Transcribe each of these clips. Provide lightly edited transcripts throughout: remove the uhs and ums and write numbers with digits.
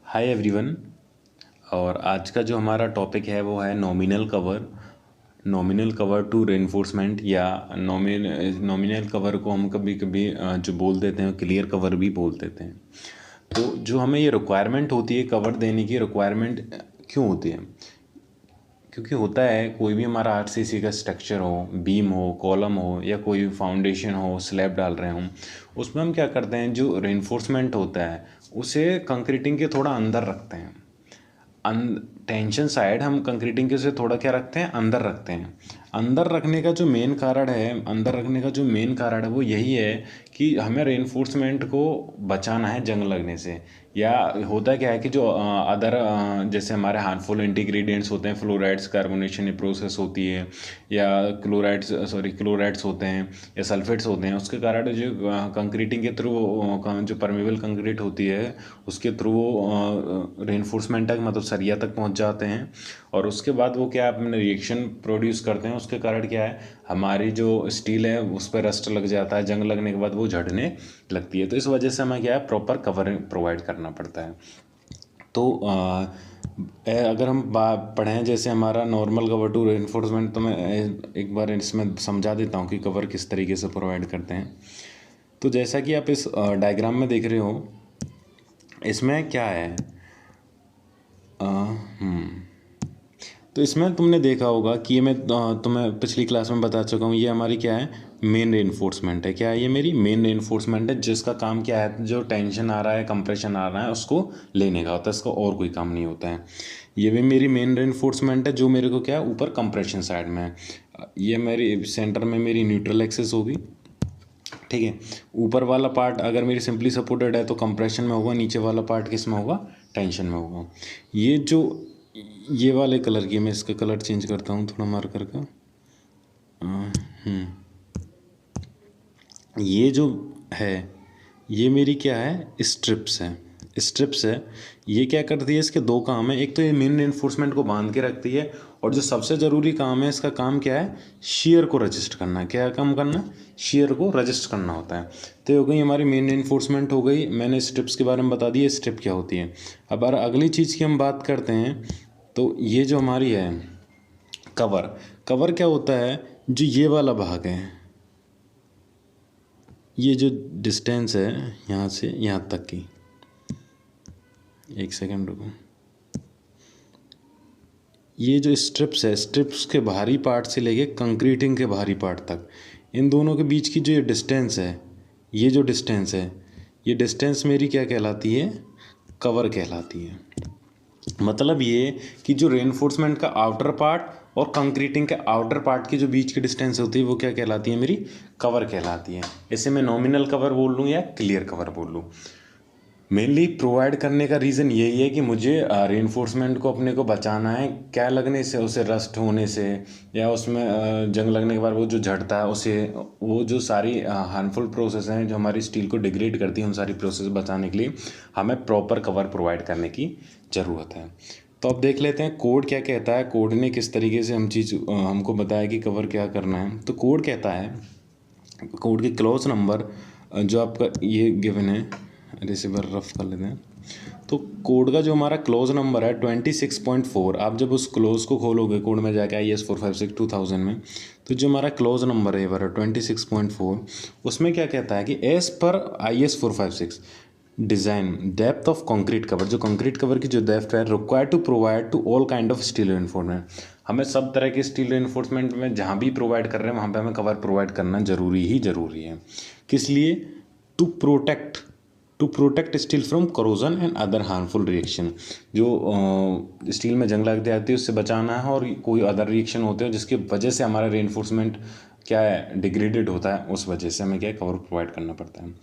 Hi everyone. और आज का जो हमारा टॉपिक है वो है नॉमिनल कवर टू रेनफोर्समेंट, या नॉमिनल कवर को हम कभी कभी जो बोल देते हैं क्लियर कवर भी बोल देते हैं। तो जो हमें ये रिक्वायरमेंट होती है कवर देने की, रिक्वायरमेंट क्यों होती है? क्योंकि होता है कोई भी हमारा आरसीसी का स्ट्रक्चर हो, बीम हो, कॉलम हो, या कोई फाउंडेशन हो, स्लैब डाल रहे हों, उसमें हम क्या करते हैं, जो रेनफोर्समेंट होता है उसे कंक्रीटिंग के थोड़ा अंदर रखते हैं। टेंशन साइड हम कंक्रीटिंग के से थोड़ा क्या रखते हैं, अंदर रखते हैं। अंदर रखने का जो मेन कारण है वो यही है कि हमें रेनफोर्समेंट को बचाना है जंग लगने से। या होता क्या है कि जो अदर जैसे हमारे हार्मफुल इंटीग्रेडिएंट्स होते हैं, फ्लोराइड्स कार्बोनेशन प्रोसेस होती है, या क्लोराइड्स होते हैं, या सल्फेट्स होते हैं, उसके कारण जो कंक्रीटिंग के थ्रू जो परमेबल कंक्रीट होती है उसके थ्रू रेनफोर्समेंट तक, मतलब सरिया तक पहुंच जाते हैं। और उसके बाद वो क्या अपने रिएक्शन प्रोड्यूस करते हैं, उसके कारण क्या है, हमारी जो स्टील है उस पर रस्ट लग जाता है, जंग लगने के बाद वो झड़ने लगती है। तो इस वजह से हमें क्या है, प्रॉपर कवर प्रोवाइड करना पड़ता है। तो अगर हम पढ़ें जैसे हमारा नॉर्मल कवर टू रेनफोर्समेंट, तो मैं एक बार इसमें समझा देता हूँ कि कवर किस तरीके से प्रोवाइड करते हैं। तो जैसा कि आप इस डायग्राम में देख रहे हो, इसमें क्या है, तो इसमें तुमने देखा होगा कि ये मैं तुम्हें पिछली क्लास में बता चुका हूँ, ये हमारी क्या है, मेन रेनफोर्समेंट है। क्या है, ये मेरी मेन रेनफोर्समेंट है, जिसका काम क्या है, जो टेंशन आ रहा है, कंप्रेशन आ रहा है, उसको लेने का होता है, इसका और कोई काम नहीं होता है। ये भी मेरी मेन रेनफोर्समेंट है, जो मेरे को क्या है, ऊपर कंप्रेशन साइड में है। ये मेरी सेंटर में मेरी न्यूट्रल एक्सिस होगी, ठीक है। ऊपर वाला पार्ट अगर मेरी सिंपली सपोर्टेड है तो कंप्रेशन में होगा, नीचे वाला पार्ट किस में होगा, टेंशन में होगा। ये वाले कलर की, मैं इसका कलर चेंज करता हूँ थोड़ा मार्कर का। ये जो है, ये मेरी क्या है, स्ट्रिप्स है। ये क्या करती है, इसके दो काम है। एक तो ये मेन रेनफोर्समेंट को बांध के रखती है, और जो सबसे ज़रूरी काम है इसका काम क्या है, शियर को रजिस्ट करना। क्या काम करना, शियर को रजिस्ट करना होता है। तो ये हो गई हमारी मेन रेनफोर्समेंट हो गई। मैंने स्ट्रिप्स के बारे में बता दिया, स्ट्रिप क्या होती है। अब अगली चीज़ की हम बात करते हैं, तो ये जो हमारी है कवर क्या होता है, जो ये वाला भाग है, ये जो डिस्टेंस है यहाँ से यहाँ तक की, एक सेकंड रुको, ये जो स्ट्रिप्स के बाहरी पार्ट से लेके कंक्रीटिंग के बाहरी पार्ट तक, इन दोनों के बीच की जो ये डिस्टेंस है, ये डिस्टेंस मेरी क्या कहलाती है, कवर कहलाती है। मतलब ये कि जो रेनफोर्समेंट का आउटर पार्ट और कंक्रीटिंग के आउटर पार्ट की जो बीच की डिस्टेंस होती है वो क्या कहलाती है, मेरी कवर कहलाती है। इसे मैं नॉमिनल कवर बोल लूँ या क्लियर कवर बोल लूँ। मेनली प्रोवाइड करने का रीज़न यही है कि मुझे रेनफोर्समेंट को अपने को बचाना है, क्या लगने से, उसे रस्ट होने से, या उसमें जंग लगने के बाद वो जो झड़ता है उसे, वो जो सारी हार्मफुल प्रोसेस हैं जो हमारी स्टील को डिग्रेड करती है, उन सारी प्रोसेस बचाने के लिए हमें प्रॉपर कवर प्रोवाइड करने की ज़रूरत है। तो अब देख लेते हैं कोड क्या कहता है, कोड ने किस तरीके से हमको बताया कि कवर क्या करना है। तो कोड कहता है, कोड की क्लॉज नंबर जो आपका ये गिवन है, रिसीवर रफ कर लेते हैं। तो कोड का जो हमारा क्लोज नंबर है 26.4, आप जब उस क्लोज को खोलोगे कोड में जाके IS 456 2000 में, तो जो हमारा क्लोज नंबर है वाला 26.4, उसमें क्या कहता है कि एज पर IS 456 design depth of concrete cover, जो कंक्रीट कवर की जो डेप्थ है, required to provide to all kind of steel reinforcement, हमें सब तरह के स्टील रेनफोर्समेंट में जहाँ भी प्रोवाइड कर रहे हैं वहाँ पे हमें कवर प्रोवाइड करना ज़रूरी है। किस लिए, to protect steel from corrosion and other harmful reaction. जो स्टील में जंग लग जाती है उससे बचाना है, और कोई अदर रिएक्शन होते हैं जिसकी वजह से हमारा रेनफोर्समेंट क्या है, डिग्रेडेड होता है, उस वजह से हमें क्या कवर प्रोवाइड करना पड़ता है।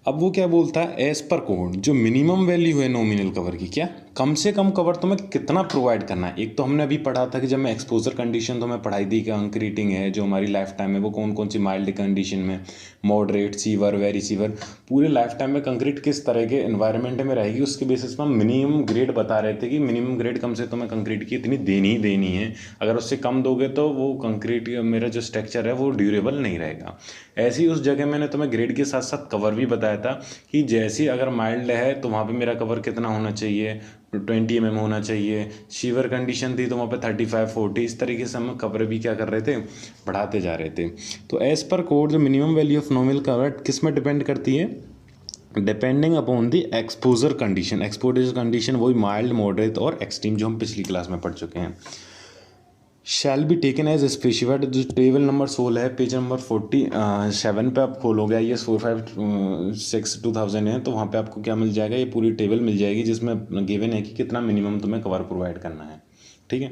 अब वो क्या बोलता है, एज पर कोड जो मिनिमम वैल्यू है नॉमिनल कवर की, क्या कम से कम कवर तुम्हें कितना प्रोवाइड करना है। एक तो हमने अभी पढ़ा था कि जब मैं एक्सपोजर कंडीशन तो मैं पढ़ाई थी कि कंक्रीटिंग है जो हमारी लाइफ टाइम है वो कौन कौन सी माइल्ड कंडीशन में, मॉडरेट, सीवर, वेरी सीवर, पूरे लाइफ टाइम में कंक्रीट किस तरह के एनवायरनमेंट में रहेगी उसके बेसिस पर हम मिनिमम ग्रेड बता रहे थे कि मिनिमम ग्रेड कम से तुम्हें कंक्रीट की इतनी देनी ही देनी है। अगर उससे कम दोगे तो वो कंक्रीट मेरा जो स्ट्रक्चर है वो ड्यूरेबल नहीं रहेगा। ऐसे ही उस जगह मैंने तुम्हें ग्रेड के साथ साथ कवर भी बताया था कि जैसे अगर माइल्ड है तो वहाँ पे मेरा कवर कितना होना चाहिए, 20 mm होना चाहिए। शीवर कंडीशन थी तो वहाँ पे 35, 40, इस तरीके से हम कवर भी क्या कर रहे थे, बढ़ाते जा रहे थे। तो एज़ पर कोड जो minimum value of nominal cover किस में डिपेंड करती है, depending upon the exposure condition. Exposure condition वही माइल्ड, मॉडरेट और एक्सट्रीम जो हम पिछली क्लास में पढ़ चुके हैं। Shall be taken as specified, जो टेबल नंबर 16 है, पेज नंबर 47 पे आप खोलोगे IAS 456/2000 है तो वहाँ पे आपको क्या मिल जाएगा, ये पूरी टेबल मिल जाएगी जिसमें गिवन है कि कितना मिनिमम तुम्हें कवर प्रोवाइड करना है। ठीक है,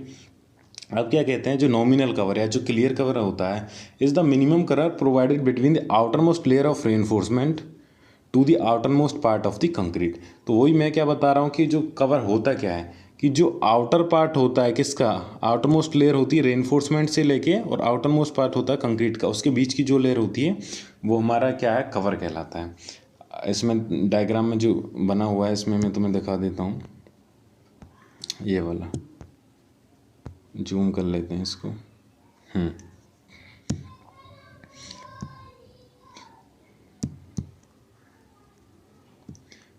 अब क्या कहते हैं, जो नॉमिनल कवर या जो क्लियर कवर होता है is the minimum cover provided between the outer most layer of reinforcement to the outer most part of the concrete. तो वही मैं क्या बता रहा हूँ कि जो कवर होता क्या है कि जो आउटर पार्ट होता है किसका, आउटर मोस्ट लेयर होती है रेनफोर्समेंट से लेके, और आउटर मोस्ट पार्ट होता है कंक्रीट का, उसके बीच की जो लेयर होती है वो हमारा क्या है, कवर कहलाता है। इसमें डायग्राम में जो बना हुआ है इसमें मैं तुम्हें दिखा देता हूँ, ये वाला जूम कर लेते हैं इसको।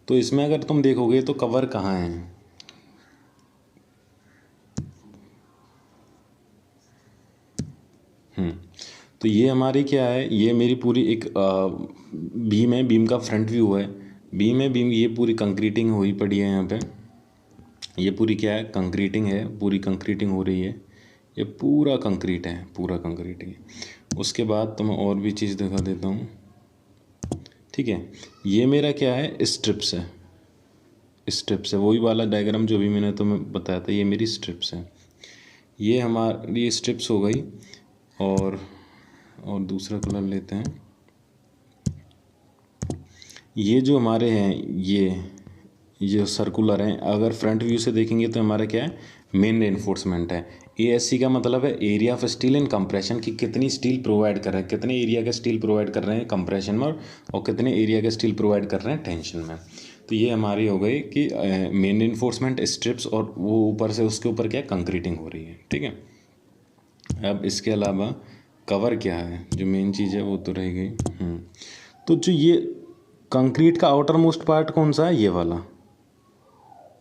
तो इसमें अगर तुम देखोगे तो कवर कहाँ है, तो ये हमारी क्या है, ये मेरी पूरी एक बीम है, बीम का फ्रंट व्यू है, बीम है, बीम ये पूरी कंक्रीटिंग हुई पड़ी है यहाँ पे, ये पूरी क्या है, कंक्रीटिंग है, पूरी कंक्रीटिंग हो रही है, ये पूरा कंक्रीट है, पूरा कंक्रीटिंग है। उसके बाद तो मैं और भी चीज़ दिखा देता हूँ। ठीक है, ये मेरा क्या है, स्ट्रिप्स है, स्ट्रिप्स है, वही वाला डायग्राम जो भी मैंने तुम्हें बताया था, ये मेरी स्ट्रिप्स है, ये हमारी स्ट्रिप्स हो गई। और दूसरा कलर लेते हैं, ये जो हमारे हैं ये सर्कुलर हैं, अगर फ्रंट व्यू से देखेंगे तो हमारा क्या है, मेन रेनफोर्समेंट है। ASC का मतलब है area of steel in compression, की कितनी स्टील प्रोवाइड कर रहे हैं, कितने एरिया का स्टील प्रोवाइड कर रहे हैं कंप्रेशन में, और कितने एरिया का स्टील प्रोवाइड कर रहे हैं टेंशन में। तो ये हमारी हो गई कि मेन रेनफोर्समेंट, स्ट्रिप्स, और वो ऊपर से उसके ऊपर क्या कंक्रीटिंग हो रही है। ठीक है, अब इसके अलावा कवर क्या है, जो मेन चीज़ है वो तो रह गई। तो जो ये कंक्रीट का आउटर मोस्ट पार्ट कौन सा है, ये वाला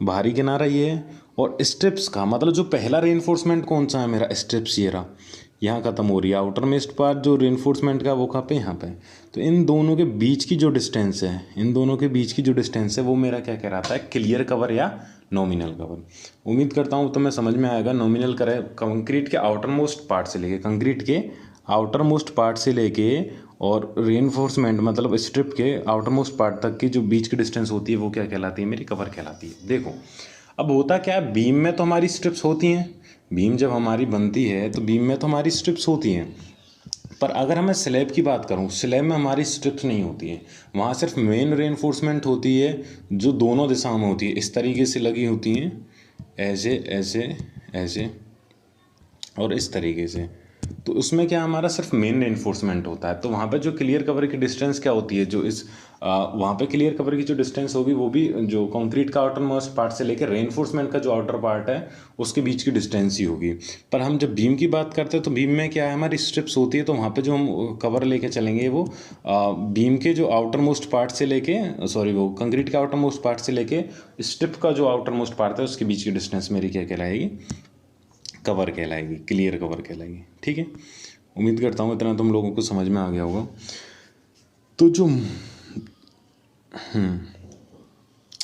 बाहरी किनारा ये है, और स्ट्रिप्स का मतलब जो पहला रेनफोर्समेंट कौन सा है मेरा, स्ट्रिप्स ये रहा, यहाँ ख़त्म हो रही है। आउटर मोस्ट पार्ट जो रेनफोर्समेंट का वो कहाँ पे, यहाँ पे। तो इन दोनों के बीच की जो डिस्टेंस है, इन दोनों के बीच की जो डिस्टेंस है वो मेरा क्या कहलाता है, क्लियर कवर या नॉमिनल कवर। उम्मीद करता हूँ तुम्हें समझ में आएगा। नॉमिनल कवर कंक्रीट के आउटर मोस्ट पार्ट से लेके, कंक्रीट के आउटर मोस्ट पार्ट से लेके और रेनफोर्समेंट मतलब स्ट्रिप के आउटर मोस्ट पार्ट तक की जो बीच की डिस्टेंस होती है वो क्या कहलाती है, मेरी कवर कहलाती है। देखो अब होता क्या है, बीम में तो हमारी स्ट्रिप्स होती हैं, बीम जब हमारी बनती है तो बीम में तो हमारी स्ट्रिप्स होती हैं, पर अगर मैं स्लैब की बात करूं, स्लैब में हमारी स्ट्रिप्स नहीं होती है, वहाँ सिर्फ मेन रेनफोर्समेंट होती है जो दोनों दिशाओं में होती है, इस तरीके से लगी होती हैं, ऐसे ऐसे ऐसे और इस तरीके से। तो उसमें क्या हमारा सिर्फ मेन रेनफोर्समेंट होता है। तो वहाँ पे जो क्लियर कवर की डिस्टेंस क्या होती है, जो इस वहाँ पे क्लियर कवर की जो डिस्टेंस होगी वो भी जो कंक्रीट का आउटर मोस्ट पार्ट से लेकर रेनफोर्समेंट का जो आउटर पार्ट है उसके बीच की डिस्टेंस ही होगी। पर हम जब बीम की बात करते हैं तो बीम में क्या है, हमारी स्ट्रिप्स होती है, तो वहाँ पे जो हम कवर लेके चलेंगे वो बीम के जो आउटर मोस्ट पार्ट से लेके वो कंक्रीट का आउटर मोस्ट पार्ट से लेके स्ट्रिप का जो आउटर मोस्ट पार्ट है उसके बीच की डिस्टेंस मेरी क्या कहलाएगी, कवर कहलाएगी, क्लियर कवर कहलाएगी। ठीक है, उम्मीद करता हूँ इतना तुम लोगों को समझ में आ गया होगा। तो जो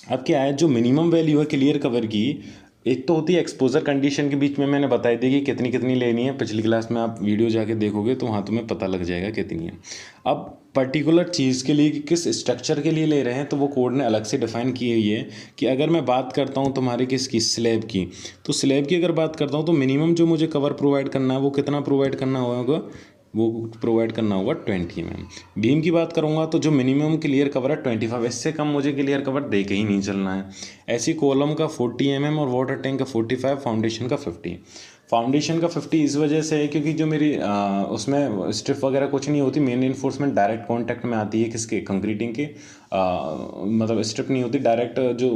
अब क्या है, जो मिनिमम वैल्यू है क्लियर कवर की, एक तो होती है एक्सपोजर कंडीशन के बीच में मैंने बताई दी कि कितनी कितनी लेनी है, पिछली क्लास में आप वीडियो जाके देखोगे तो वहाँ तुम्हें पता लग जाएगा कितनी है। अब पर्टिकुलर चीज़ के लिए कि किस स्ट्रक्चर के लिए ले रहे हैं तो वो कोड ने अलग से डिफाइन की हुई है कि अगर मैं बात करता हूँ तुम्हारे किसकी, स्लैब की, तो स्लैब की अगर बात करता हूँ तो मिनिमम जो मुझे कवर प्रोवाइड करना है वो कितना प्रोवाइड करना होगा, वो प्रोवाइड करना होगा 20 mm। बीम की बात करूँगा तो जो मिनिमम क्लियर कवर है 25, इससे कम मुझे क्लियर कवर दे के ही नहीं चलना है। ऐसी कॉलम का 40 mm और वाटर टैंक का 45, फाउंडेशन का 50। फाउंडेशन का 50 इस वजह से है क्योंकि जो मेरी उसमें स्ट्रिप वगैरह कुछ नहीं होती, मेन इन्फोर्समेंट डायरेक्ट कांटेक्ट में आती है किसके, कंक्रीटिंग के, मतलब स्ट्रिप नहीं होती डायरेक्ट जो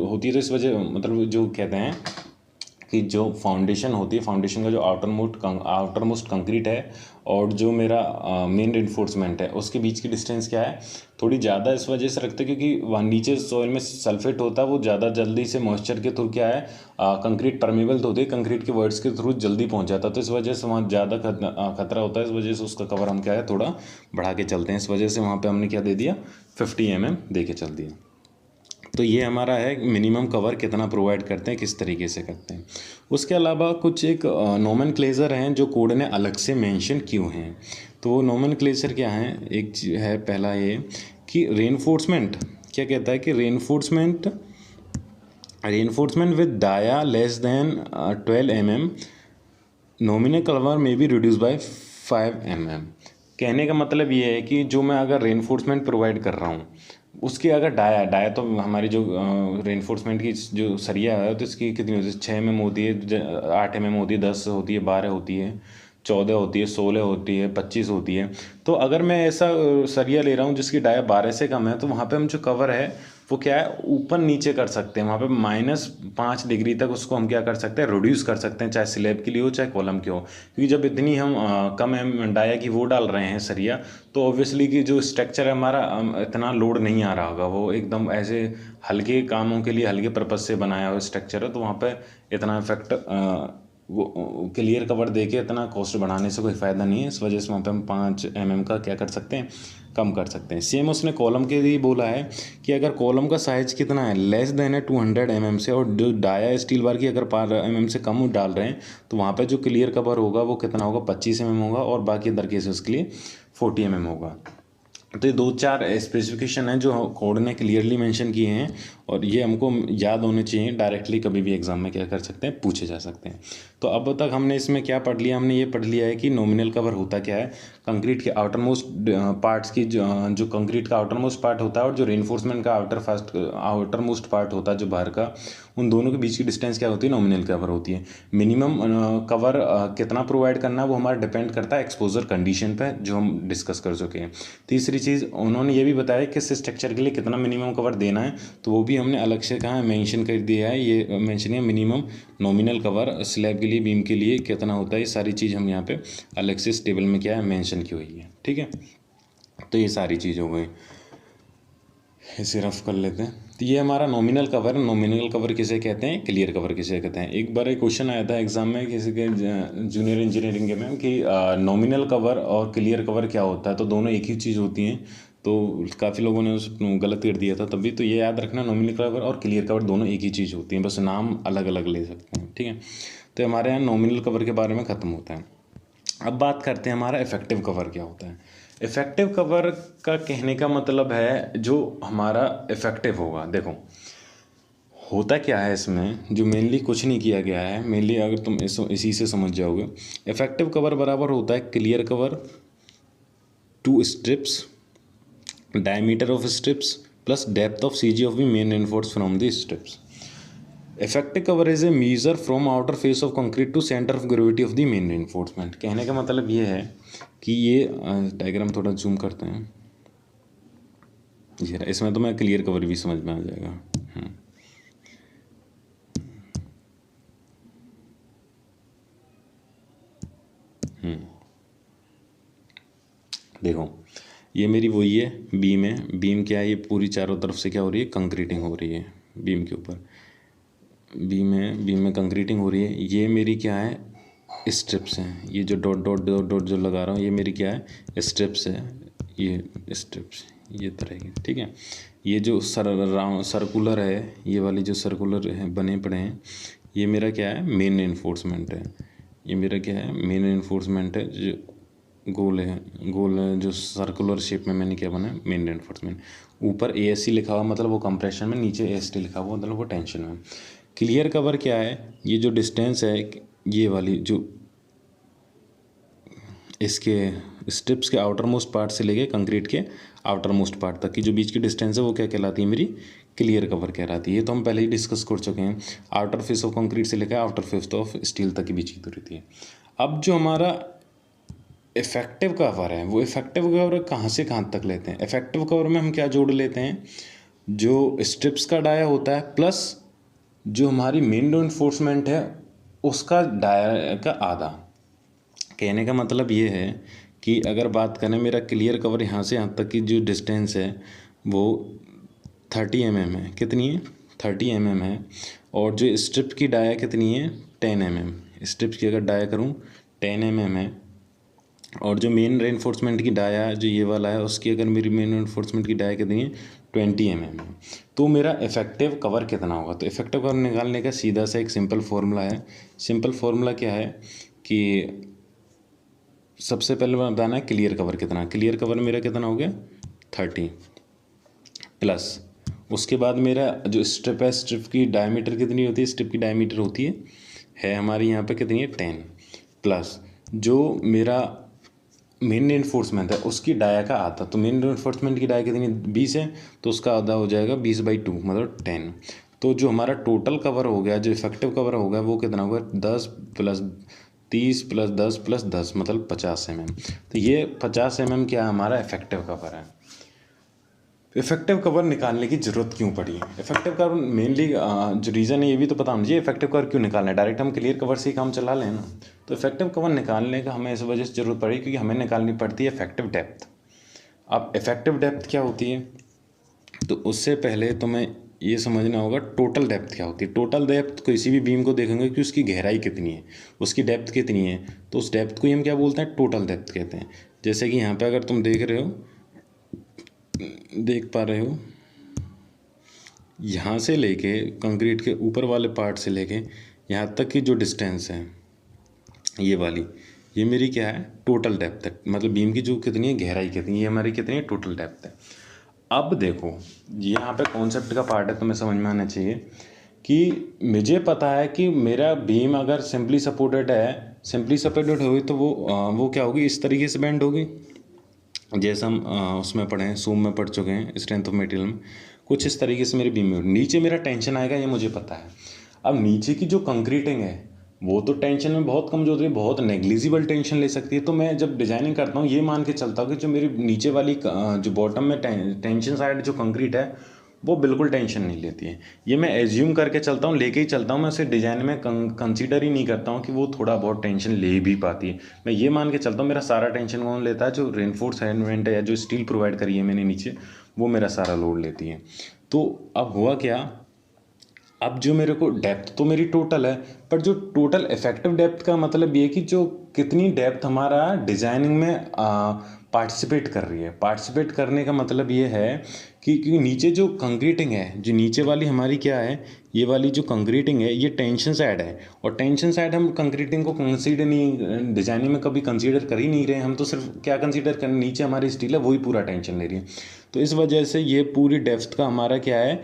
होती है, तो इस वजह मतलब जो कहते हैं कि जो फाउंडेशन होती है, फाउंडेशन का जो आउटर मोस्ट कंक्रीट है और जो मेरा मेन रिइंफोर्समेंट है उसके बीच की डिस्टेंस क्या है, थोड़ी ज़्यादा इस वजह से रखते हैं क्योंकि वहाँ नीचे सॉइल में सल्फेट होता है, वो ज़्यादा जल्दी से मॉइस्चर के थ्रू क्या है, कंक्रीट परमेबल तो होती है, कंक्रीट के वर्ड्स के थ्रू जल्दी पहुँच जाता है, तो इस वजह से वहाँ ज़्यादा खतरा होता है, इस वजह से उसका कवर हम क्या है थोड़ा बढ़ा के चलते हैं, इस वजह से वहाँ पर हमने क्या दे दिया, 50 mm दे के चल दिया। तो ये हमारा है मिनिमम कवर कितना प्रोवाइड करते हैं, किस तरीके से करते हैं। उसके अलावा कुछ एक नोमेनक्लेचर हैं जो कोड ने अलग से मेंशन क्यों हैं। तो वो नोमेनक्लेचर क्या हैं, एक है पहला ये कि रेनफोर्समेंट क्या कहता है कि reinforcement with dia less than 12 mm nominal cover में भी रिड्यूस बाय 5 mm। कहने का मतलब ये है कि जो मैं अगर रेनफोर्समेंट प्रोवाइड कर रहा हूँ उसकी अगर डाया तो हमारी जो रेनफोर्समेंट की जो सरिया है तो इसकी कितनी होती है, 6 mm होती है, 8 mm होती है, 10 होती है, 12 होती है, 14 होती है, 16 होती है, 25 होती है। तो अगर मैं ऐसा सरिया ले रहा हूँ जिसकी डाया 12 से कम है तो वहाँ पे हम जो कवर है वो क्या है ऊपर नीचे कर सकते हैं, वहाँ पे -5 डिग्री तक उसको हम क्या कर सकते हैं, रिड्यूस कर सकते हैं, चाहे स्लैब के लिए हो चाहे कॉलम के हो, क्योंकि जब इतनी हम कम डाया की वो डाल रहे हैं सरिया तो ऑब्वियसली कि जो स्ट्रक्चर है हमारा इतना लोड नहीं आ रहा होगा, वो एकदम ऐसे हल्के कामों के लिए हल्के पर्पज से बनाया हुआ स्ट्रक्चर है, तो वहाँ पे इतना इफेक्ट वो क्लियर कवर दे के इतना कॉस्ट बढ़ाने से कोई फ़ायदा नहीं है, इस वजह से वहाँ पे हम 5 mm का क्या कर सकते हैं, कम कर सकते हैं। सेम उसने कॉलम के लिए बोला है कि अगर कॉलम का साइज कितना है, लेस देन है 200 mm से, और जो डाया स्टील बार की अगर 5 mm से कम डाल रहे हैं तो वहाँ पे जो क्लियर कवर होगा वो कितना होगा, 25 mm होगा, और बाकी अदर केसेस के लिए 40 mm होगा। तो ये 2-4 स्पेसिफिकेशन हैं जो कोड ने क्लियरली मेंशन किए हैं और ये हमको याद होने चाहिए, डायरेक्टली कभी भी एग्जाम में क्या कर सकते हैं, पूछे जा सकते हैं। तो अब तक हमने इसमें क्या पढ़ लिया, हमने ये पढ़ लिया है कि नॉमिनल कवर होता क्या है, कंक्रीट के आउटर मोस्ट पार्ट्स की जो कंक्रीट का आउटर मोस्ट पार्ट होता है और जो रेनफोर्समेंट का आउटर मोस्ट पार्ट होता है जो बाहर का, उन दोनों के बीच की डिस्टेंस क्या होती है, नॉमिनल कवर होती है। मिनिमम कवर कितना प्रोवाइड करना है वो हमारा डिपेंड करता है एक्सपोजर कंडीशन पे, जो हम डिस्कस कर चुके हैं। तीसरी चीज़ उन्होंने ये भी बताया कि किस स्ट्रक्चर के लिए कितना मिनिमम कवर देना है, तो वो भी हमने अलग से कहा मेंशन कर दिया है, ये मेंशन है मिनिमम नॉमिनल कवर स्लैब के लिए, बीम के लिए कितना होता है, ये सारी चीज़ हम यहाँ पे अलग से इस टेबल में क्या है मेंशन की हुई है। ठीक है, तो ये सारी चीज़ हो गई, इसे रफ कर लेते हैं। तो ये हमारा नॉमिनल कवर, नॉमिनल कवर किसे कहते हैं, क्लियर कवर किसे कहते हैं। एक बार एक क्वेश्चन आया था एग्जाम में किसी के जूनियर इंजीनियरिंग के में कि नॉमिनल कवर और क्लियर कवर क्या होता है, तो दोनों एक ही चीज़ होती हैं, तो काफ़ी लोगों ने उस गलत कर दिया था तभी। तो ये याद रखना, नॉमिनल कवर और क्लियर कवर दोनों एक ही चीज़ होती हैं, बस नाम अलग अलग ले सकते हैं। ठीक है, तो हमारे यहाँ नॉमिनल कवर के बारे में ख़त्म होता है। अब बात करते हैं हमारा इफेक्टिव कवर क्या होता है। इफेक्टिव कवर का कहने का मतलब है जो हमारा इफेक्टिव होगा। देखो होता क्या है इसमें, जो मेनली कुछ नहीं किया गया है, मेनली अगर तुम इसी से समझ जाओगे, इफेक्टिव कवर बराबर होता है clear cover 2 strips, diameter of strips plus depth of CG of the main reinforce from the strips. Effective cover is a measure from outer face of concrete to centre of gravity of the main reinforcement. कहने का मतलब ये है कि ये diagram थोड़ा zoom करते हैं, ये इसमें तो मैं क्लियर कवर भी समझ में आ जाएगा। देखो ये मेरी वही है बीम है, बीम क्या है, ये पूरी चारों तरफ से क्या हो रही है, कंक्रीटिंग हो रही है बीम के ऊपर, बीम है, बीम में कंक्रीटिंग हो रही है। ये मेरी क्या है, स्ट्रिप्स हैं, ये जो डॉट डॉट डॉट डॉट जो लगा रहा हूँ ये मेरी क्या है, स्ट्रिप्स है, ये स्ट्रिप्स ये तरह की। ठीक है, ये जो सर्कुलर है, ये वाली जो सर्कुलर है बने पड़े हैं, ये मेरा क्या है, मेन रेनफोर्समेंट है, ये मेरा क्या है, मेन रेनफोर्समेंट है, जो गोल है, गोल है, जो सर्कुलर शेप में मैंने क्या बना है, मेन रेनफोर्समेंट। ऊपर ASC लिखा हुआ मतलब वो कंप्रेशन में, नीचे AST लिखा हुआ मतलब वो टेंशन में। क्लियर कवर क्या है, ये जो डिस्टेंस है, ये वाली जो इसके स्ट्रिप्स के आउटर मोस्ट पार्ट से लेके कंक्रीट के आउटर मोस्ट पार्ट तक की जो बीच की डिस्टेंस है वो क्या कहलाती है, मेरी क्लियर कवर कहलाती है। ये तो हम पहले ही डिस्कस कर चुके हैं। आउटर फेस ऑफ कंक्रीट से लेकर आउटर फेस ऑफ स्टील तक की बीच की दूरी थी। अब जो हमारा इफेक्टिव कवर है, वो इफेक्टिव कवर कहाँ से कहाँ तक लेते हैं? इफेक्टिव कवर में हम क्या जोड़ लेते हैं, जो स्ट्रिप्स का डाया होता है प्लस जो हमारी मेन रेनफोर्समेंट है उसका डाया का आधा। कहने का मतलब ये है कि अगर बात करें मेरा क्लियर कवर यहाँ से यहाँ तक की जो डिस्टेंस है वो 30 mm है। कितनी है? 30 mm है। और जो स्ट्रिप की डाया कितनी है? 10 mm। स्ट्रिप्स की अगर डाया करूँ 10 mm है। और जो मेन रेनफोर्समेंट की डाया जो ये वाला है उसकी अगर मेरी मेन रेनफोर्समेंट की डाया कितनी है? 20 mm है। तो मेरा इफेक्टिव कवर कितना होगा? तो इफेक्टिव कवर निकालने का सीधा सा एक सिंपल फार्मूला है। सिंपल फार्मूला क्या है कि सबसे पहले बताना है क्लियर कवर कितना। क्लियर कवर मेरा कितना हो गया? 30 प्लस उसके बाद मेरा जो स्ट्रिप है, स्ट्रिप की डायमीटर कितनी होती है? स्ट्रिप की डायमीटर होती है हमारी यहाँ पे कितनी है? 10 प्लस जो मेरा मेन रेनफोर्समेंट है उसकी डाया का आधा। तो मेन रेनफोर्समेंट की डाया कितनी? 20 है, तो उसका आधा हो जाएगा 20/2 मतलब 10। तो जो हमारा टोटल कवर हो गया, जो इफेक्टिव कवर हो गया वो कितना होगा? 10 प्लस 30 प्लस 10 प्लस 10 मतलब 50 mm। तो ये 50 mm क्या हमारा इफेक्टिव कवर है। इफेक्टिव कवर निकालने की ज़रूरत क्यों पड़ी? इफेक्टिव कवर मेनली जो रीज़न है ये भी तो पता होना चाहिए। इफेक्टिव कवर क्यों निकालना है? डायरेक्ट हम क्लियर कवर से ही काम चला लें ना। तो इफेक्टिव कवर निकालने का हमें इस वजह से ज़रूरत पड़ी क्योंकि हमें निकालनी पड़ती है इफेक्टिव डेप्थ। अब इफेक्टिव डेप्थ क्या होती है? तो उससे पहले तुम्हें ये समझना होगा टोटल डेप्थ क्या होती है। टोटल डेप्थ किसी भी बीम को देखेंगे कि उसकी गहराई कितनी है, उसकी डेप्थ कितनी है, तो उस डेप्थ को ही हम क्या बोलते हैं? टोटल डेप्थ कहते हैं। जैसे कि यहाँ पे अगर तुम देख पा रहे हो यहाँ से लेके कंक्रीट के ऊपर वाले पार्ट से लेके यहाँ तक की जो डिस्टेंस है ये वाली, ये मेरी क्या है? टोटल डेप्थ है। मतलब बीम की जो कितनी है, गहराई कितनी है, ये हमारी कितनी है? टोटल डेप्थ है। अब देखो यहाँ पे कॉन्सेप्ट का पार्ट है, तुम्हें समझ में आना चाहिए कि मुझे पता है कि मेरा बीम अगर सिंपली सपोर्टेड होगी तो वो क्या होगी? इस तरीके से बेंड होगी। जैसे हम उसमें पढ़े हैं, सूम में पढ़ चुके हैं स्ट्रेंथ ऑफ मटेरियल में, कुछ इस तरीके से मेरी बीम में नीचे मेरा टेंशन आएगा, ये मुझे पता है। अब नीचे की जो कंक्रीटिंग है वो तो टेंशन में बहुत कमजोर है, बहुत नेग्लिजिबल टेंशन ले सकती है। तो मैं जब डिजाइनिंग करता हूँ ये मान के चलता हूँ कि जो मेरी नीचे वाली जो बॉटम में टेंशन साइड जो कंक्रीट है वो बिल्कुल टेंशन नहीं लेती है। ये मैं एज्यूम करके चलता हूँ, लेके ही चलता हूँ। मैं उसे डिज़ाइन में कंसीडर ही नहीं करता हूँ कि वो थोड़ा बहुत टेंशन ले भी पाती है। मैं ये मान के चलता हूँ मेरा सारा टेंशन कौन लेता है? जो रेनफोर्स एलिमेंट है या जो स्टील प्रोवाइड करी है मैंने नीचे, वो मेरा सारा लोड लेती है। तो अब हुआ क्या, अब जो मेरे को डेप्थ तो मेरी टोटल है, पर जो टोटल इफेक्टिव डेप्थ का मतलब ये कि जो कितनी डेप्थ हमारा डिजाइनिंग में पार्टिसिपेट कर रही है। पार्टिसिपेट करने का मतलब ये है कि नीचे जो कंक्रीटिंग है, जो नीचे वाली हमारी क्या है, ये वाली जो कंक्रीटिंग है ये टेंशन साइड है। और टेंशन साइड हम कंक्रीटिंग को कंसीडर नहीं, डिजाइनिंग में कभी कंसीडर कर ही नहीं रहे। हम तो सिर्फ क्या कंसीडर कर, नीचे हमारी स्टील है वही पूरा टेंशन ले रही है। तो इस वजह से ये पूरी डेप्थ का हमारा क्या है,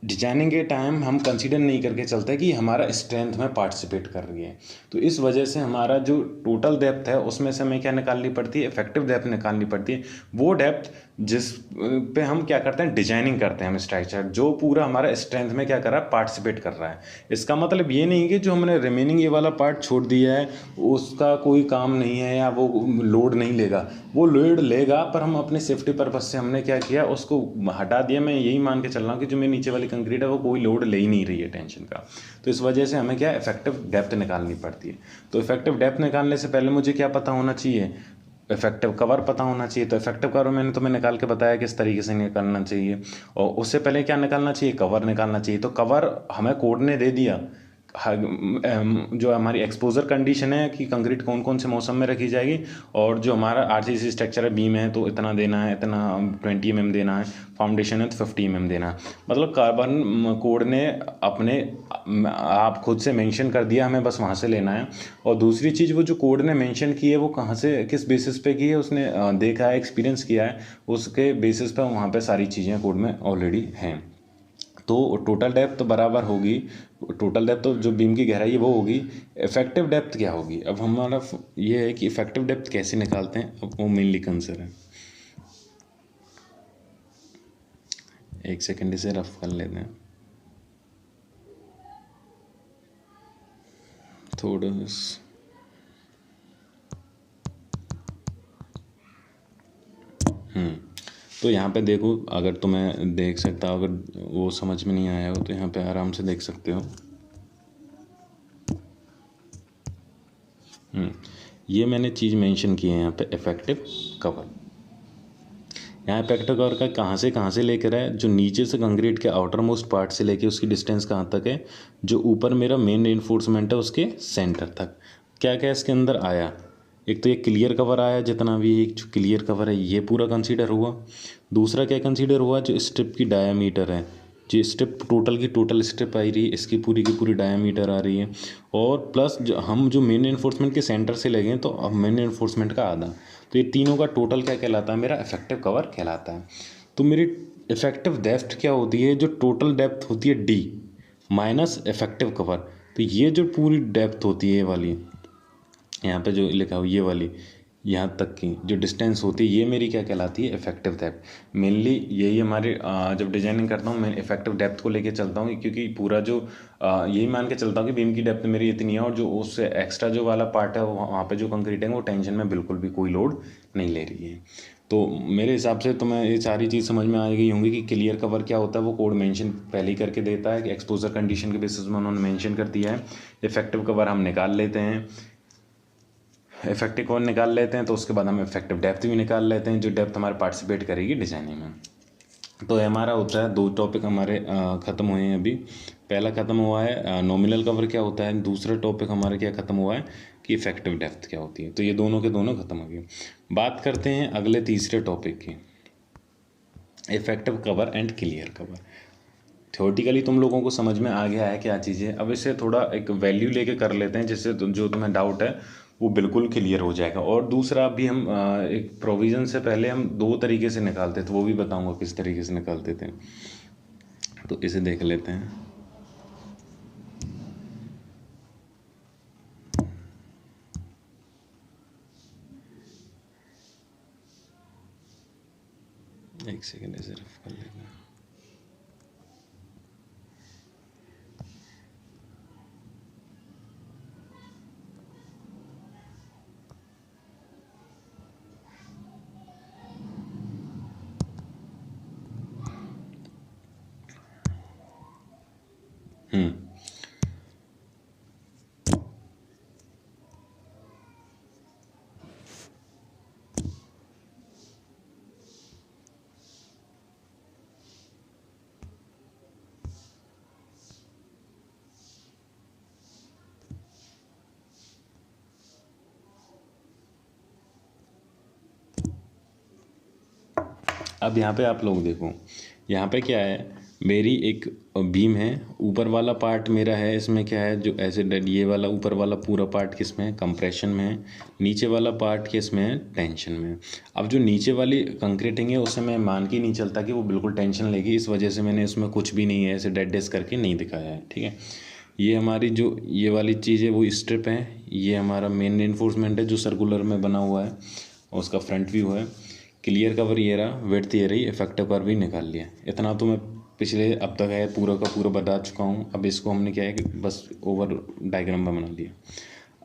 डिजाइनिंग के टाइम हम कंसीडर नहीं करके चलते कि हमारा स्ट्रेंथ में पार्टिसिपेट कर रही है। तो इस वजह से हमारा जो टोटल डेप्थ है उसमें से हमें क्या निकालनी पड़ती है? इफेक्टिव डेप्थ निकालनी पड़ती है। वो डेप्थ जिस पे हम क्या करते हैं? डिजाइनिंग करते हैं हम स्ट्रक्चर, जो पूरा हमारा स्ट्रेंथ में क्या कर रहा है? पार्टिसिपेट कर रहा है। इसका मतलब ये नहीं कि जो हमने रिमेनिंग ये वाला पार्ट छोड़ दिया है उसका कोई काम नहीं है या वो लोड नहीं लेगा। वो लोड लेगा, पर हम अपने सेफ्टी पर्पज से हमने क्या किया, उसको हटा दिया। मैं यही मान के चल रहा हूँ कि जो मेरे नीचे वाली कंक्रीट है वो कोई लोड ले ही नहीं रही है टेंशन का। तो इस वजह से हमें क्या इफेक्टिव डेप्थ निकालनी पड़ती है। तो इफेक्टिव डेप्थ निकालने से पहले मुझे क्या पता होना चाहिए? इफेक्टिव कवर पता होना चाहिए। तो इफेक्टिव कवर मैंने तुम्हें निकाल के बताया किस तरीके से निकालना चाहिए। और उससे पहले क्या निकालना चाहिए? कवर निकालना चाहिए। तो कवर हमें कोड ने दे दिया, जो हमारी एक्सपोजर कंडीशन है कि कंक्रीट कौन कौन से मौसम में रखी जाएगी, और जो हमारा आरसीसी स्ट्रक्चर है, बीम है तो इतना देना है, इतना 20 mm देना है, फाउंडेशन है तो 50 mm देना है। मतलब कार्बन कोड ने अपने आप खुद से मेंशन कर दिया, हमें बस वहाँ से लेना है। और दूसरी चीज़, वो जो कोड ने मेंशन की है वो कहाँ से, किस बेसिस पे की है, उसने देखा है, एक्सपीरियंस किया है, उसके बेसिस पे वहाँ पे सारी चीज़ें कोड में ऑलरेडी हैं। तो टोटल डेप्थ बराबर होगी, टोटल डेप्थ तो जो बीम की गहराई है वो होगी, इफेक्टिव डेप्थ क्या होगी। अब हमारा ये है कि इफेक्टिव डेप्थ कैसे निकालते हैं, अब वो मेनली कंसर्न है। एक सेकेंड इसे रफ कर लेते हैं थोड़ा। तो यहाँ पे देखो, अगर तुम्हें देख सकता हो, अगर वो समझ में नहीं आया हो तो यहाँ पे आराम से देख सकते हो। ये मैंने चीज़ मेंशन की है यहाँ पे, इफेक्टिव कवर। यहाँ इफेक्टिव कवर का कहाँ से लेकर है, जो नीचे से कंक्रीट के आउटर मोस्ट पार्ट से लेके उसकी डिस्टेंस कहाँ तक है, जो ऊपर मेरा मेन रेनफोर्समेंट है उसके सेंटर तक क्या क्या इसके अंदर आया। एक तो ये क्लियर कवर आया, जितना भी एक जो क्लियर कवर है ये पूरा कंसीडर हुआ। दूसरा क्या कंसीडर हुआ, जो स्ट्रिप की डायामीटर है, जो स्ट्रिप टोटल की टोटल स्ट्रिप आई रही है इसकी पूरी की पूरी डायामीटर आ रही है, और प्लस जो मेन एनफोर्समेंट के सेंटर से लगे तो अब मेन एनफोर्समेंट का आधा, तो ये तीनों का टोटल क्या कहलाता है, मेरा इफेक्टिव कवर कहलाता है। तो मेरी इफेक्टिव डेप्थ क्या होती है, जो टोटल डेप्थ होती है डी माइनस इफेक्टिव कवर, तो ये जो पूरी डेप्थ होती है ये वाली, यहाँ पे जो लिखा हो ये वाली, यहाँ तक की जो डिस्टेंस होती है ये मेरी क्या कहलाती है, इफेक्टिव डेप्थ। मेनली यही हमारे जब डिजाइनिंग करता हूँ मैं इफेक्टिव डेप्थ को लेके चलता हूँ, क्योंकि पूरा जो यही मान के चलता हूँ कि बीम की डेप्थ मेरी इतनी है, और जो उससे एक्स्ट्रा जो वाला पार्ट है वहाँ पे जो कंक्रीट है वो टेंशन में बिल्कुल भी कोई लोड नहीं ले रही है। तो मेरे हिसाब से तो मैं ये सारी चीज़ समझ में आ गई होंगी कि क्लियर कवर क्या होता है, वो कोड मेंशन पहले ही करके देता है कि एक्सपोजर कंडीशन के बेसिस में उन्होंने मेंशन कर दिया है। इफेक्टिव कवर हम निकाल लेते हैं, इफेक्टिव कवर निकाल लेते हैं तो उसके बाद हम इफेक्टिव डेप्थ भी निकाल लेते हैं, जो डेप्थ हमारे पार्टिसिपेट करेगी डिजाइनिंग में। तो हमारा होता है 2 टॉपिक हमारे ख़त्म हुए हैं अभी। पहला ख़त्म हुआ है नॉमिनल कवर क्या होता है, दूसरा टॉपिक हमारा क्या ख़त्म हुआ है कि इफेक्टिव डेप्थ क्या होती है। तो ये दोनों के दोनों ख़त्म हो गए। बात करते हैं अगले तीसरे टॉपिक की, effective cover and clear cover. Theoretically तुम लोगों को समझ में आ गया है क्या चीज़ है। अब इसे थोड़ा एक वैल्यू लेके कर लेते हैं, जिससे जो तुम्हें डाउट है वो बिल्कुल क्लियर हो जाएगा। और दूसरा भी हम एक प्रोविज़न से पहले हम 2 तरीके से निकालते थे, वो भी बताऊंगा किस तरीके से निकालते थे। तो इसे देख लेते हैं। एक सेकेंड इसे रफ कर लेते हैं। अब यहाँ पे आप लोग देखो, यहाँ पे क्या है, मेरी एक बीम है, ऊपर वाला पार्ट मेरा है, इसमें क्या है जो ऐसे डेड, ये वाला ऊपर वाला पूरा पार्ट किस में है, कंप्रेशन में है, नीचे वाला पार्ट किस में है, टेंशन में है। अब जो नीचे वाली कंक्रीटिंग है उससे मैं मान के नहीं चलता कि वो बिल्कुल टेंशन लेगी, इस वजह से मैंने इसमें कुछ भी नहीं है ऐसे डेड डेस करके नहीं दिखाया है, ठीक है। ये हमारी जो ये वाली चीज़ है वो स्ट्रिप है, ये हमारा मेन रेनफोर्समेंट है जो सर्कुलर में बना हुआ है, और उसका फ्रंट व्यू है। क्लियर कवर ये रहा, विड्थ ये रही, इफेक्टिव कवर भी निकाल लिया। इतना तो मैं पिछले अब तक है पूरा का पूरा बता चुका हूँ। अब इसको हमने क्या है कि बस ओवर डायग्राम में बना लिया।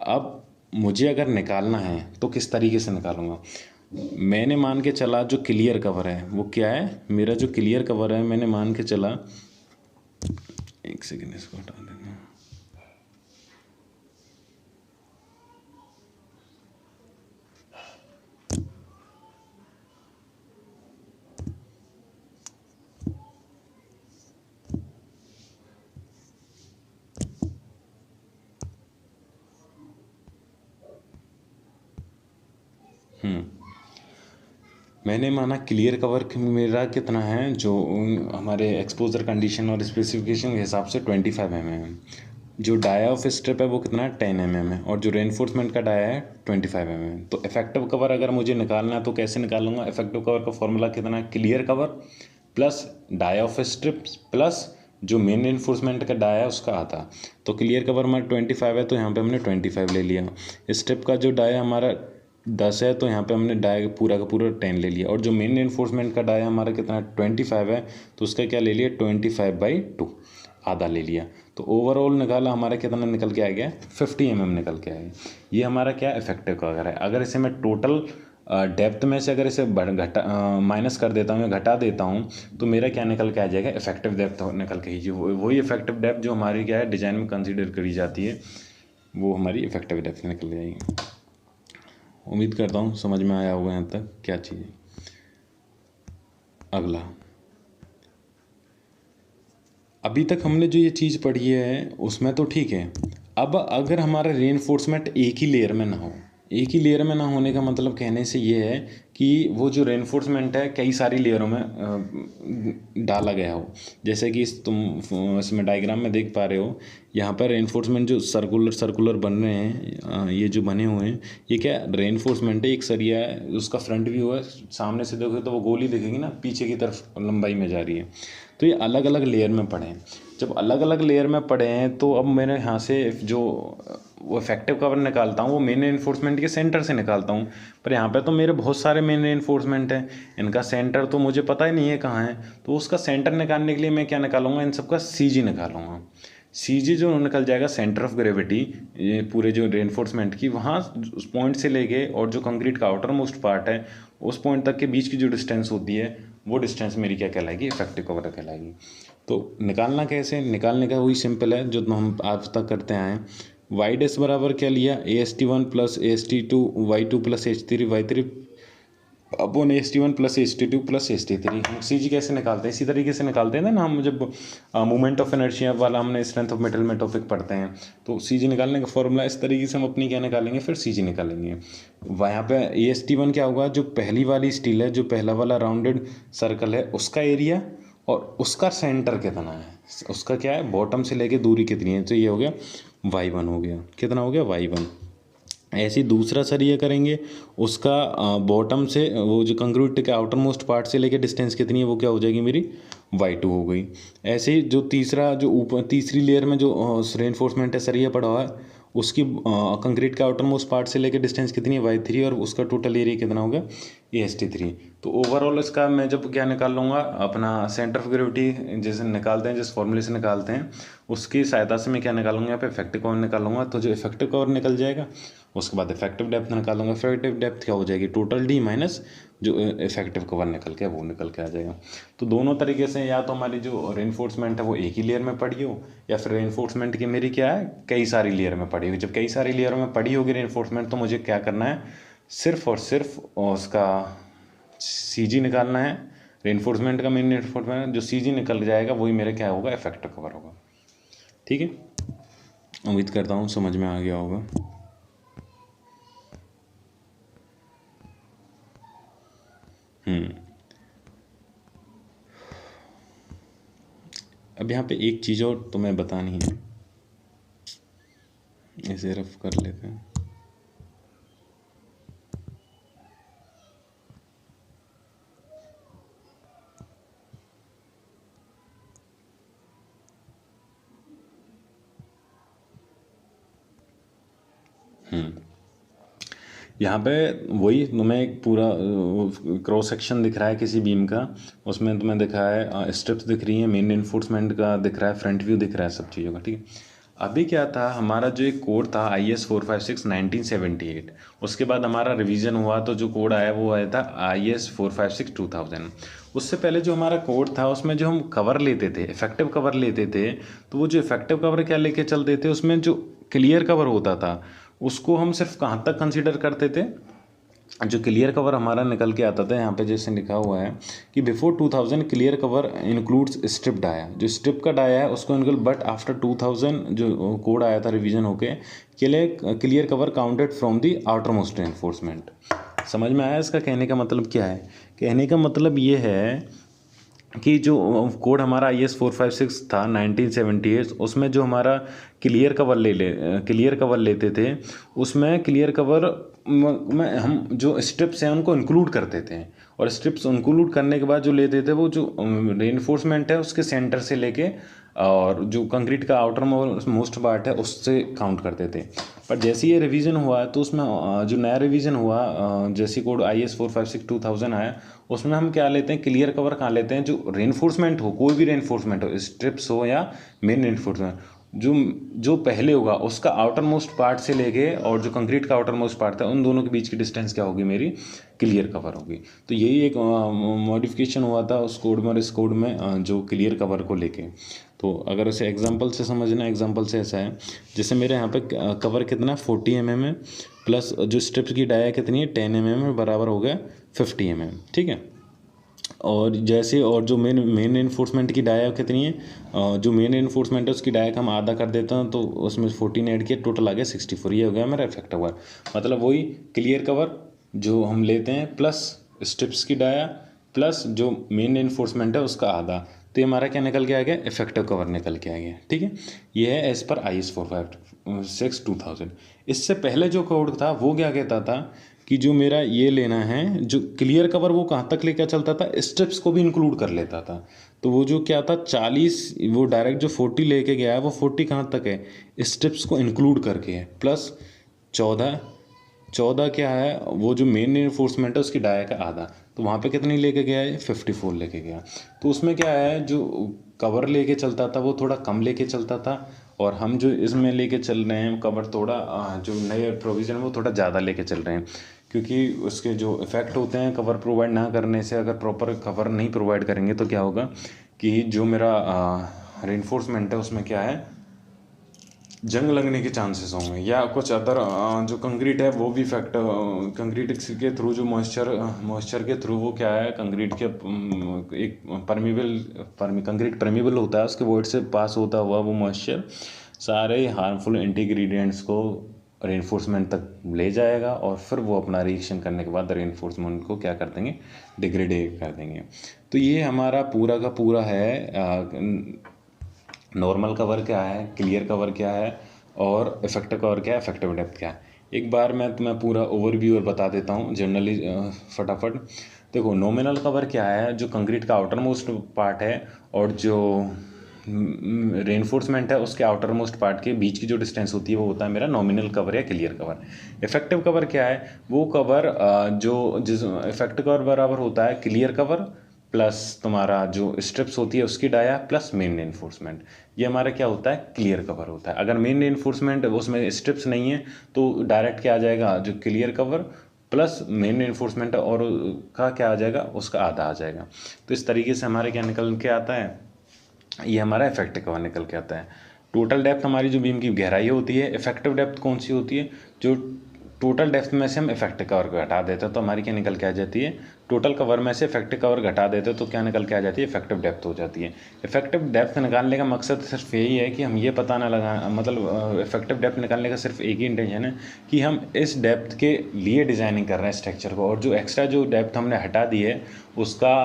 अब मुझे अगर निकालना है तो किस तरीके से निकालूंगा। मैंने मान के चला जो क्लियर कवर है वो क्या है, मेरा जो क्लियर कवर है मैंने मान के चला, एक सेकेंड इसको हटा देना। मैंने माना क्लियर कवर मेरा कितना है, जो हमारे एक्सपोजर कंडीशन और स्पेसिफिकेशन के हिसाब से 25 mm है। जो डाया ऑफ स्ट्रिप है वो कितना है, 10 mm है, और जो रेनफोर्समेंट का डाया है 25 mm है। तो इफेक्टिव कवर अगर मुझे निकालना है तो कैसे निकालूंगा, इफेक्टिव कवर का फॉर्मूला कितना है, clear cover plus dia of strip plus जो मेन रेनफोर्समेंट का डाया है उसका आधा। तो क्लियर कवर हमारा 25 है तो यहाँ पे हमने 25 ले लिया। स्ट्रिप का जो डाया हमारा 10 है तो यहाँ पे हमने डाया पूरा का पूरा 10 ले लिया। और जो मेन रेनफोर्समेंट का डाया हमारा कितना 25 है तो उसका क्या ले लिया 25/2 आधा ले लिया। तो ओवरऑल निकाला हमारा कितना निकल के आ गया 50 mm निकल के आ गया। ये हमारा क्या इफेक्टिव कवर है। अगर इसे मैं टोटल डेप्थ में से अगर इसे माइनस कर देता हूँ या घटा देता हूँ तो मेरा क्या निकल के आ जाएगा इफेक्टिव डेप्थ निकल के ही वही इफेक्टिव डेप्थ जो हमारी क्या है डिज़ाइन में कंसीडर करी जाती है वो हमारी इफेक्टिव डेप्थ निकल जाएगी। उम्मीद करता हूँ समझ में आया होगा यहाँ तक क्या चीज़ है। अगला, अभी तक हमने जो ये चीज़ पढ़ी है उसमें तो ठीक है। अब अगर हमारा रेनफोर्समेंट एक ही लेयर में ना हो, एक ही लेयर में ना होने का मतलब कहने से ये है कि वो जो रेनफोर्समेंट है कई सारी लेयरों में डाला गया हो। जैसे कि तुम इसमें डायग्राम में देख पा रहे हो यहाँ पर रेनफोर्समेंट जो सर्कुलर बन रहे हैं, ये जो बने हुए हैं ये क्या रेनफोर्समेंट है। एक सरिया है उसका फ्रंट व्यू है, सामने से देखोगे तो वो गोली दिखेगी ना पीछे की तरफ लंबाई में जा रही है। तो ये अलग अलग लेयर में पड़े हैं। जब अलग अलग लेयर में पड़े हैं तो अब मैंने यहाँ से जो वो इफेक्टिव कवर निकालता हूँ वो मेन रेनफोर्समेंट के सेंटर से निकालता हूँ। पर यहाँ पे तो मेरे बहुत सारे मेन रेनफोर्समेंट हैं, इनका सेंटर तो मुझे पता ही नहीं है कहाँ है। तो उसका सेंटर निकालने के लिए मैं क्या निकालूंगा, इन सबका CG निकालूंगा। CG जो निकल जाएगा सेंटर ऑफ ग्रेविटी ये पूरे जो रेनफोर्समेंट की, वहाँ उस पॉइंट से लेके और जो कंक्रीट का आउटर मोस्ट पार्ट है उस पॉइंट तक के बीच की जो डिस्टेंस होती है वो डिस्टेंस मेरी क्या कहलाएगी इफेक्टिव कवर कहलाएगी। तो निकालना कैसे, निकालने का वही सिंपल है जो हम आज तक करते आए हैं। वाई डैश बराबर क्या लिया AST1 + AST2 y2 + H3 y3 upon AST1 + AST2 + AST3। हम CG कैसे निकालते हैं इसी तरीके से निकालते हैं ना। हम जब मोमेंट ऑफ इनर्शिया वाला हमने स्ट्रेंथ ऑफ मेटल में टॉपिक पढ़ते हैं तो CG निकालने का फॉर्मूला इस तरीके से हम अपनी क्या निकालेंगे फिर CG निकालेंगे। वहाँ पे AST1 क्या होगा, जो पहली वाली स्टील है, जो पहला वाला राउंडेड सर्कल है उसका एरिया और उसका सेंटर कितना है, उसका क्या है बॉटम से लेके दूरी कितनी है। तो ये हो गया y1 हो गया, कितना हो गया y1। ऐसे ही दूसरा सरिया करेंगे उसका बॉटम से वो जो कंक्रीट के आउटर मोस्ट पार्ट से लेके डिस्टेंस कितनी है वो क्या हो जाएगी मेरी y2 हो गई। ऐसे ही जो तीसरा जो ऊपर तीसरी लेयर में जो रेनफोर्समेंट है सरिया पड़ा हुआ है उसकी कंक्रीट के आउटर मोस्ट पार्ट से लेके डिस्टेंस कितनी है y3 और उसका टोटल एरिया कितना होगा AST3। तो ओवरऑल इसका मैं जब क्या निकाल लूँगा अपना सेंटर ऑफ ग्रेविटी जैसे निकालते हैं जिस फॉर्मूले से निकालते हैं उसकी सहायता से मैं क्या निकालूंगा यहाँ पे इफेक्टिव कवर निकालूंगा। तो जो इफेक्टिव कवर निकल जाएगा उसके बाद इफेक्टिव डेप्थ निकालूंगा। इफेक्टिव डेप्थ क्या हो जाएगी टोटल D माइनस जो इफेक्टिव कवर निकल के वो निकल के आ जाएगा। तो दोनों तरीके से या तो हमारी जो रेनफोर्समेंट है वो एक ही लेयर में पड़ी हो या फिर रेनफोर्समेंट की मेरी क्या है कई सारी लेयर में पड़ी होगी। जब कई सारी लेयरों में पड़ी होगी रेनफोर्समेंट तो मुझे क्या करना है सिर्फ और सिर्फ उसका CG निकालना है। रेनफोर्समेंट का मेन रेनफोर्समेंट जो CG निकल जाएगा वही मेरा क्या होगा इफेक्टिव कवर होगा। ठीक है, उम्मीद करता हूँ समझ में आ गया होगा। अब यहाँ पे एक चीज़ और तुम्हें बतानी है, इसे रफ कर लेते हैं। यहाँ पे वही तुम्हें एक पूरा क्रॉस सेक्शन दिख रहा है किसी बीम का, उसमें तुम्हें दिखा है स्ट्रिप्स दिख रही हैं, मेन एनफोर्समेंट का दिख रहा है, फ्रंट व्यू दिख रहा है, सब चीज़ों का। ठीक है, अभी क्या था हमारा जो एक कोड था IS 456 1978, उसके बाद हमारा रिवीजन हुआ तो जो कोड आया वो आया था IS 456 2000। उससे पहले जो हमारा कोड था उसमें जो हम कवर लेते थे इफेक्टिव कवर लेते थे तो वो जो इफेक्टिव कवर क्या लेके चलते थे उसमें जो क्लियर कवर होता था उसको हम सिर्फ कहाँ तक कंसीडर करते थे, जो क्लियर कवर हमारा निकल के आता था यहाँ पे जैसे लिखा हुआ है कि before 2000 clear cover includes strip dia, जो स्ट्रिप का डाया है उसको इंक्लूड, बट आफ्टर 2000 जो कोड आया था रिवीजन होके के लिए clear cover counted from the outer most enforcement. समझ में आया इसका कहने का मतलब क्या है? कहने का मतलब ये है कि जो कोड हमारा IS 456 था 1978 उसमें जो हमारा क्लियर कवर लेते थे उसमें क्लियर कवर में हम जो स्ट्रिप्स हैं उनको इंक्लूड करते थे और स्ट्रिप्स इंक्लूड करने के बाद जो लेते थे वो जो रेनफोर्समेंट है उसके सेंटर से लेके और जो कंक्रीट का आउटर मोस्ट पार्ट है उससे काउंट करते थे। पर जैसे ये रिवीजन हुआ तो उसमें जो नया रिवीजन हुआ जैसे कोड IS 456/2000 आया, उसमें हम क्या लेते हैं, क्लियर कवर कहाँ लेते हैं, जो रेनफोर्समेंट हो, कोई भी रेनफोर्समेंट हो, स्ट्रिप्स हो या मेन रेनफोर्समेंट, जो जो पहले होगा उसका आउटर मोस्ट पार्ट से लेके और जो कंक्रीट का आउटर मोस्ट पार्ट था उन दोनों के बीच की डिस्टेंस क्या होगी, मेरी क्लियर कवर होगी। तो यही एक मॉडिफिकेशन हुआ था उस कोड में और इस कोड में जो क्लियर कवर को लेके। तो अगर उसे एग्जांपल से समझना, एग्जांपल से ऐसा है, जैसे मेरे यहाँ पे कवर कितना 40 mm है, प्लस जो स्ट्रिप्स की डाया कितनी है 10 mm बराबर हो गया 50 mm, ठीक है। और जैसे और जो मेन एनफोर्समेंट की डाया कितनी है, जो मेन एनफोर्समेंट है उसकी डाया का हम आधा कर देते हैं तो उसमें 14 ऐड किया, टोटल आ गया 64। ये हो गया मेरा इफेक्टिव कवर। मतलब वही क्लियर कवर जो हम लेते हैं प्लस स्ट्रिप्स की डाया प्लस जो मेन एनफोर्समेंट है उसका आधा, तो ये हमारा क्या निकल के आ गया, इफेक्टिव कवर निकल के आ गया, ठीक है। ये है एज पर IS 456/2000। इससे पहले जो कोड था वो क्या कहता था कि जो मेरा ये लेना है, जो क्लियर कवर वो कहाँ तक लेकर चलता था, स्ट्रिप्स को भी इंक्लूड कर लेता था। तो वो जो क्या था 40, वो डायरेक्ट जो 40 लेके गया है वो 40 कहाँ तक है, स्ट्रिप्स को इंक्लूड करके है, प्लस 14 क्या है, वो जो मेन इन्फोर्समेंट है उसकी डाया का आधा, तो वहाँ पे कितनी लेके गया है, 54 लेके गया। तो उसमें क्या है, जो कवर लेके चलता था वो थोड़ा कम लेके चलता था, और हम जो इसमें लेके चल रहे हैं कवर थोड़ा जो नए प्रोविज़न है वो थोड़ा ज़्यादा लेके चल रहे हैं, क्योंकि उसके जो इफ़ेक्ट होते हैं कवर प्रोवाइड ना करने से, अगर प्रॉपर कवर नहीं प्रोवाइड करेंगे तो क्या होगा कि जो मेरा रेनफोर्समेंट है उसमें क्या है, जंग लगने के चांसेस होंगे, या कुछ अदर जो कंक्रीट है वो भी इफेक्ट, कंक्रीट के थ्रू जो मॉइस्चर के थ्रू वो क्या है, कंक्रीट के एक कंक्रीट परमेबल होता है, उसके वोइड से पास होता हुआ वो मॉइस्चर सारे हार्मफुल एंटी इंग्रेडिएंट्स को रेनफोर्समेंट तक ले जाएगा, और फिर वो अपना रिएक्शन करने के बाद रेनफोर्समेंट को क्या कर देंगे, डिग्रेड कर देंगे। तो ये हमारा पूरा का पूरा है, नॉर्मल कवर क्या है, क्लियर कवर क्या है, और इफेक्टिव कवर क्या है, इफेक्टिव डेप्थ क्या है। एक बार मैं तुम्हें पूरा ओवरव्यू और बता देता हूँ जनरली फटाफट। देखो नॉमिनल कवर क्या है, जो कंक्रीट का आउटर मोस्ट पार्ट है और जो रेनफोर्समेंट है उसके आउटर मोस्ट पार्ट के बीच की जो डिस्टेंस होती है वो होता है मेरा नॉमिनल कवर या क्लियर कवर। इफेक्टिव कवर क्या है, वो कवर जो जिस इफेक्टिव कवर बराबर होता है क्लियर कवर प्लस तुम्हारा जो स्ट्रिप्स होती है उसकी डाया प्लस मेन रेनफोर्समेंट, ये हमारा क्या होता है, क्लियर कवर होता है। अगर मेन रेनफोर्समेंट उसमें स्ट्रिप्स नहीं है तो डायरेक्ट क्या आ जाएगा, जो clear cover plus main reinforcement और का क्या आ जाएगा, उसका आधा आ जाएगा। तो इस तरीके से हमारे क्या निकल के आता है, ये हमारा इफेक्टिव कवर निकल के आता है। टोटल डेप्थ हमारी जो बीम की गहराई होती है, इफेक्टिव डेप्थ कौन सी होती है, जो टोटल डेप्थ में से हम इफेक्टिव कवर को घटा देते हैं तो हमारी क्या निकल के आ जाती है, टोटल कवर में से इफेक्टिव कवर घटा देते हैं तो क्या निकल के आ जाती है, इफेक्टिव डेप्थ हो जाती है। इफेक्टिव डेप्थ निकालने का मकसद सिर्फ यही है कि हम ये पता ना लगा, मतलब इफेक्टिव डेप्थ निकालने का सिर्फ एक ही इंटेंशन है कि हम इस डेप्थ के लिए डिज़ाइनिंग कर रहे हैं स्ट्रक्चर को, और जो एक्स्ट्रा जो डेप्थ हमने हटा दी है उसका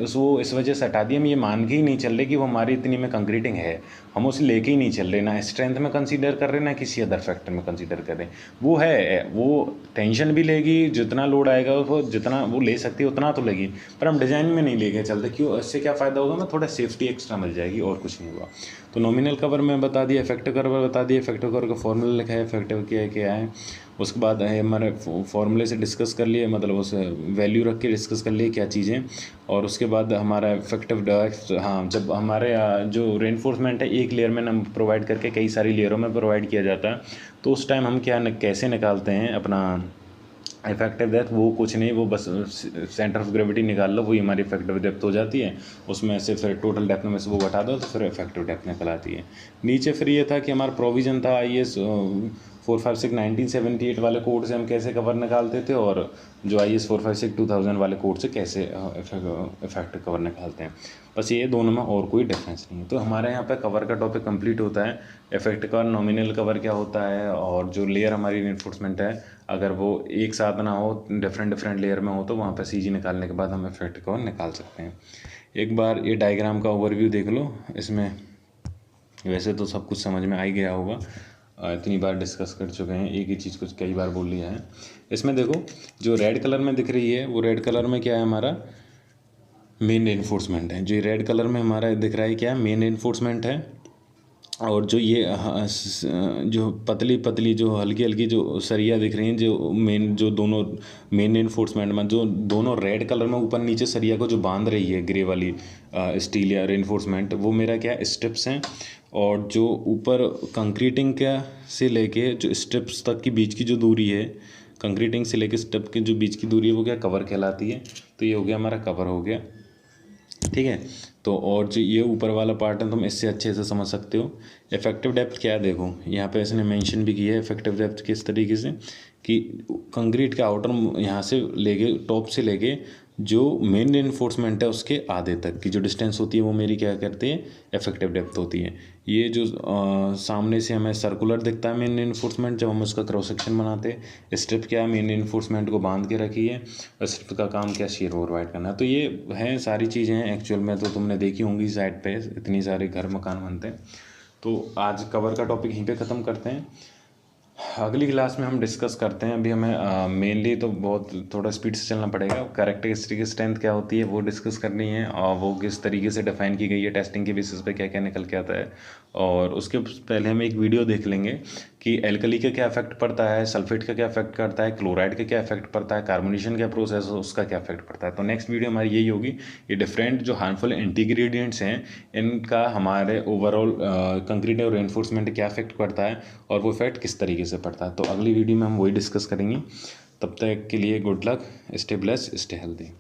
वो इस वजह से हटा दी, हम ये मान के ही नहीं चल रहे कि वो हमारी इतनी में कंक्रीटिंग है, हम उसे लेके ही नहीं चल रहे, ना स्ट्रेंथ में कंसीडर कर रहे ना किसी अदर फैक्टर में कंसीडर कर रहे। वो है, वो टेंशन भी लेगी, जितना लोड आएगा वो जितना वो ले सकती है उतना तो लेगी, पर हम डिज़ाइन में नहीं लेके चलते। क्यों, इससे क्या फ़ायदा होगा, मैं थोड़ा सेफ्टी एक्स्ट्रा मिल जाएगी और कुछ नहीं हुआ। तो नॉमिनल कवर में बता दिया, इफेक्टिव कवर बता दिया, इफेक्टिव कवर का फॉर्मूला लिखा है, इफेक्टिव क्या है। उसके बाद हमारे फॉर्मूले से डिस्कस कर लिए, मतलब उस वैल्यू रख के डिस्कस कर लिए क्या चीज़ें, और उसके बाद हमारा इफेक्टिव डेप्थ, हाँ जब हमारे जो रेनफोर्समेंट है एक लेयर में हम प्रोवाइड करके कई सारी लेयरों में प्रोवाइड किया जाता है, तो उस टाइम हम कैसे निकालते हैं अपना इफेक्टिव डेप्थ, वो कुछ नहीं, वो बस सेंटर ऑफ ग्रेविटी निकाल लो, वही हमारी इफेक्टिव डेप्थ हो जाती है। उसमें से फिर टोटल डेप्थ में से वो घटा दो तो फिर इफेक्टिव डेप्थ निकल आती है। नीचे फिर ये था कि हमारा प्रोविज़न था IS 456 1978 वाले कोड से हम कैसे कवर निकालते थे, और जो IS 456 2000 वाले कोड से कैसे इफेक्टिव कवर निकालते हैं। बस ये दोनों में और कोई डिफरेंस नहीं है। तो हमारे यहाँ पे कवर का टॉपिक कंप्लीट होता है। इफेक्टिव कवर, नॉमिनल कवर क्या होता है, और जो लेयर हमारी रेनफोर्समेंट है अगर वो एक साथ ना हो, डिफरेंट लेयर में हो, तो वहाँ पर CG निकालने के बाद हम इफेक्टिव कवर निकाल सकते हैं। एक बार ये डायग्राम का ओवरव्यू देख लो, इसमें वैसे तो सब कुछ समझ में आ ही गया होगा। इतनी बार डिस्कस कर चुके हैं, एक ही चीज़ को कई बार बोल लिया है। इसमें देखो जो रेड कलर में दिख रही है वो रेड कलर में क्या है, हमारा मेन रेनफोर्समेंट है। जो ये रेड कलर में हमारा दिख रहा है क्या है, मेन रेनफोर्समेंट है। और जो ये जो पतली पतली जो हल्की हल्की जो सरिया दिख रही हैं, जो मेन जो दोनों मेन रेनफोर्समेंट में जो दोनों रेड कलर में ऊपर नीचे सरिया को जो बांध रही है ग्रे वाली स्टील या रेनफोर्समेंट, वो मेरा क्या स्ट्रिप्स हैं। और जो ऊपर कंक्रीटिंग का से लेके जो स्ट्रिप्स तक की बीच की जो दूरी है, कंक्रीटिंग से लेके स्ट्रिप के जो बीच की दूरी है वो क्या कवर कहलाती है। तो ये हो गया हमारा कवर हो गया, ठीक है। तो और जो ये ऊपर वाला पार्ट है तुम इससे अच्छे से समझ सकते हो। इफेक्टिव डेप्थ क्या है, देखो यहाँ पे इसने मेंशन भी किया है इफेक्टिव डेप्थ किस तरीके से, कि कंक्रीट का आउटर यहाँ से लेके टॉप से लेके जो मेन रेनफोर्समेंट है उसके आधे तक की जो डिस्टेंस होती है वो मेरी क्या करती है, इफेक्टिव डेप्थ होती है। ये जो सामने से हमें सर्कुलर दिखता है मेन रेनफोर्समेंट, जब हम उसका क्रॉस सेक्शन बनाते हैं, स्ट्रिप क्या है मेन रेनफोर्समेंट को बांध के रखी है, और स्ट्रिप का काम क्या शेयर प्रोवाइड करना है। तो ये हैं सारी चीज़ें हैं एक्चुअल में, तो तुमने देखी होंगी साइड पे इतनी सारे घर मकान बनते हैं। तो आज कवर का टॉपिक यहीं पे ख़त्म करते हैं, अगली क्लास में हम डिस्कस करते हैं। अभी हमें मेनली तो बहुत थोड़ा स्पीड से चलना पड़ेगा, कैरेक्टरिस्टिक स्ट्रेंथ क्या होती है वो डिस्कस करनी है, और वो किस तरीके से डिफाइन की गई है, टेस्टिंग के बेसिस पे क्या क्या निकल के आता है। और उसके पहले हम एक वीडियो देख लेंगे कि एल्कली का क्या इफेक्ट पड़ता है, सल्फेट का क्या इफेक्ट करता है, क्लोराइड का क्या इफेक्ट पड़ता है, कार्बोनेशन का प्रोसेस है उसका क्या इफेक्ट पड़ता है। तो नेक्स्ट वीडियो हमारी यही होगी, ये डिफरेंट जो हार्मफुल इंटीग्रेडिएंट्स हैं इनका हमारे ओवरऑल कंक्रीट और रेनफोर्समेंट क्या इफेक्ट पड़ता है, और वो इफेक्ट किस तरीके से पड़ता है। तो अगली वीडियो में हम वही डिस्कस करेंगे। तब तक के लिए good luck, stay blessed, stay healthy.